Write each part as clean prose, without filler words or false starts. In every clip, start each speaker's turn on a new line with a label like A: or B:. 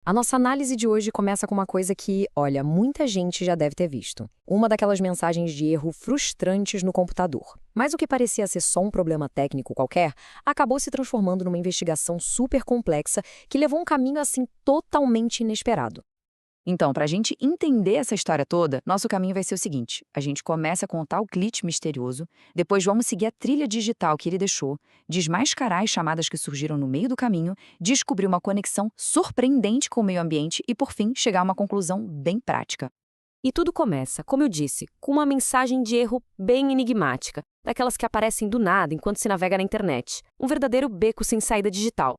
A: A nossa análise de hoje começa com uma coisa que, olha, muita gente já deve ter visto. Uma daquelas mensagens de erro frustrantes no computador. Mas o que parecia ser só um problema técnico qualquer, acabou se transformando numa investigação super complexa que levou um caminho assim totalmente inesperado.
B: Então, para a gente entender essa história toda, nosso caminho vai ser o seguinte: a gente começa a contar o glitch misterioso, depois vamos seguir a trilha digital que ele deixou, desmascarar as chamadas que surgiram no meio do caminho, descobrir uma conexão surpreendente com o meio ambiente e, por fim, chegar a uma conclusão bem prática.
A: E tudo começa, como eu disse, com uma mensagem de erro bem enigmática, daquelas que aparecem do nada enquanto se navega na internet. Um verdadeiro beco sem saída digital.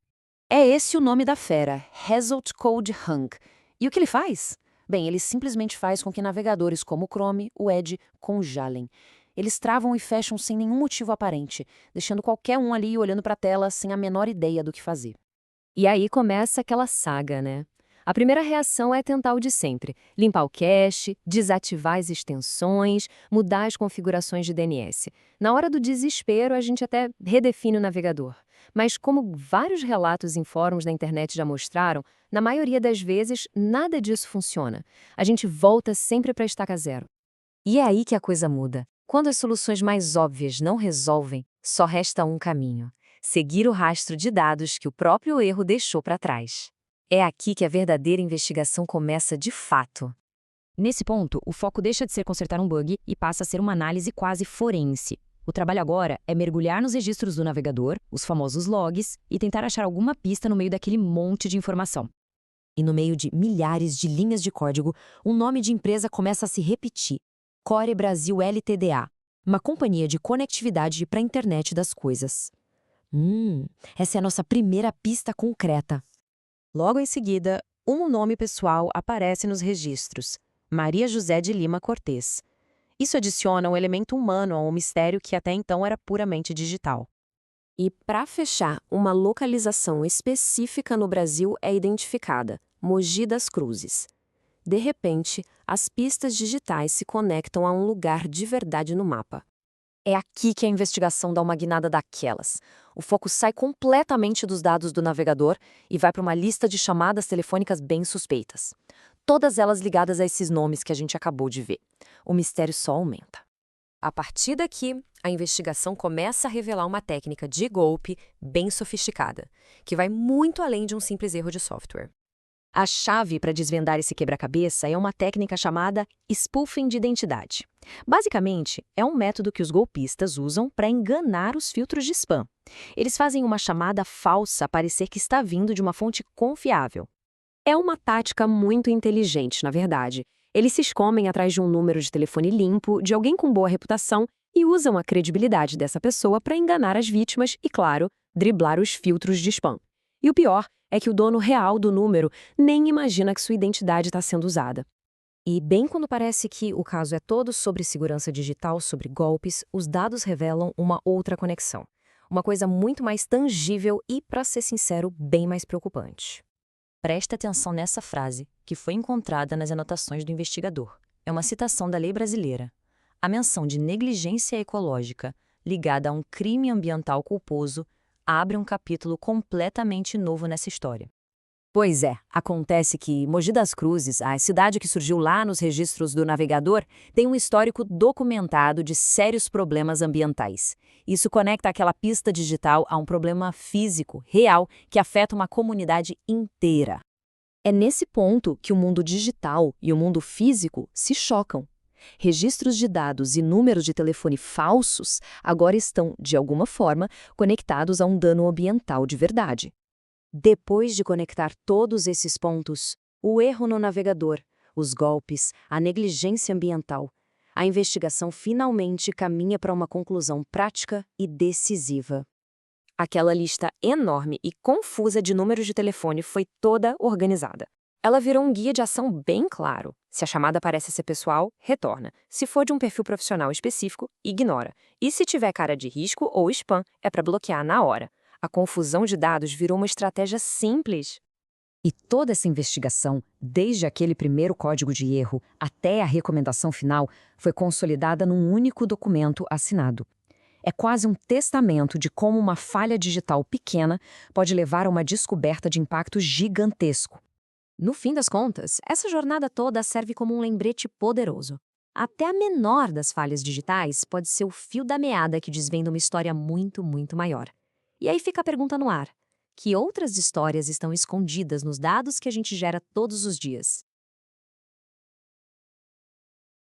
C: É esse o nome da fera, Result Code Hunk. E o que ele faz? Bem, ele simplesmente faz com que navegadores como o Chrome, o Edge, congelem. Eles travam e fecham sem nenhum motivo aparente, deixando qualquer um ali olhando para a tela sem a menor ideia do que fazer.
A: E aí começa aquela saga, né? A primeira reação é tentar o de sempre: limpar o cache, desativar as extensões, mudar as configurações de DNS. Na hora do desespero, a gente até redefine o navegador. Mas como vários relatos em fóruns da internet já mostraram, na maioria das vezes, nada disso funciona. A gente volta sempre para a estaca zero. E é aí que a coisa muda. Quando as soluções mais óbvias não resolvem, só resta um caminho: seguir o rastro de dados que o próprio erro deixou para trás. É aqui que a verdadeira investigação começa de fato.
D: Nesse ponto, o foco deixa de ser consertar um bug e passa a ser uma análise quase forense. O trabalho agora é mergulhar nos registros do navegador, os famosos logs, e tentar achar alguma pista no meio daquele monte de informação.
C: E no meio de milhares de linhas de código, um nome de empresa começa a se repetir: Core Brasil Ltda, uma companhia de conectividade para a internet das coisas. Essa é a nossa primeira pista concreta. Logo em seguida, um nome pessoal aparece nos registros: Maria José de Lima Cortês. Isso adiciona um elemento humano a um mistério que até então era puramente digital. E, para fechar, uma localização específica no Brasil é identificada: Mogi das Cruzes. De repente, as pistas digitais se conectam a um lugar de verdade no mapa. É aqui que a investigação dá uma guinada daquelas. O foco sai completamente dos dados do navegador e vai para uma lista de chamadas telefônicas bem suspeitas. Todas elas ligadas a esses nomes que a gente acabou de ver. O mistério só aumenta. A partir daqui, a investigação começa a revelar uma técnica de golpe bem sofisticada, que vai muito além de um simples erro de software. A chave para desvendar esse quebra-cabeça é uma técnica chamada spoofing de identidade. Basicamente, é um método que os golpistas usam para enganar os filtros de spam. Eles fazem uma chamada falsa parecer que está vindo de uma fonte confiável. É uma tática muito inteligente, na verdade. Eles se escondem atrás de um número de telefone limpo, de alguém com boa reputação, e usam a credibilidade dessa pessoa para enganar as vítimas e, claro, driblar os filtros de spam. E o pior é que o dono real do número nem imagina que sua identidade está sendo usada. E bem quando parece que o caso é todo sobre segurança digital, sobre golpes, os dados revelam uma outra conexão. Uma coisa muito mais tangível e, para ser sincero, bem mais preocupante.
D: Presta atenção nessa frase, que foi encontrada nas anotações do investigador. É uma citação da lei brasileira. A menção de negligência ecológica, ligada a um crime ambiental culposo, abre um capítulo completamente novo nessa história.
C: Pois é, acontece que Mogi das Cruzes, a cidade que surgiu lá nos registros do navegador, tem um histórico documentado de sérios problemas ambientais. Isso conecta aquela pista digital a um problema físico, real, que afeta uma comunidade inteira. É nesse ponto que o mundo digital e o mundo físico se chocam. Registros de dados e números de telefone falsos agora estão, de alguma forma, conectados a um dano ambiental de verdade. Depois de conectar todos esses pontos, o erro no navegador, os golpes, a negligência ambiental, a investigação finalmente caminha para uma conclusão prática e decisiva. Aquela lista enorme e confusa de números de telefone foi toda organizada. Ela virou um guia de ação bem claro. Se a chamada parece ser pessoal, retorna. Se for de um perfil profissional específico, ignora. E se tiver cara de risco ou spam, é para bloquear na hora. A confusão de dados virou uma estratégia simples.
D: E toda essa investigação, desde aquele primeiro código de erro até a recomendação final, foi consolidada num único documento assinado. É quase um testamento de como uma falha digital pequena pode levar a uma descoberta de impacto gigantesco.
C: No fim das contas, essa jornada toda serve como um lembrete poderoso. Até a menor das falhas digitais pode ser o fio da meada que desvenda uma história muito, muito maior. E aí fica a pergunta no ar: que outras histórias estão escondidas nos dados que a gente gera todos os dias?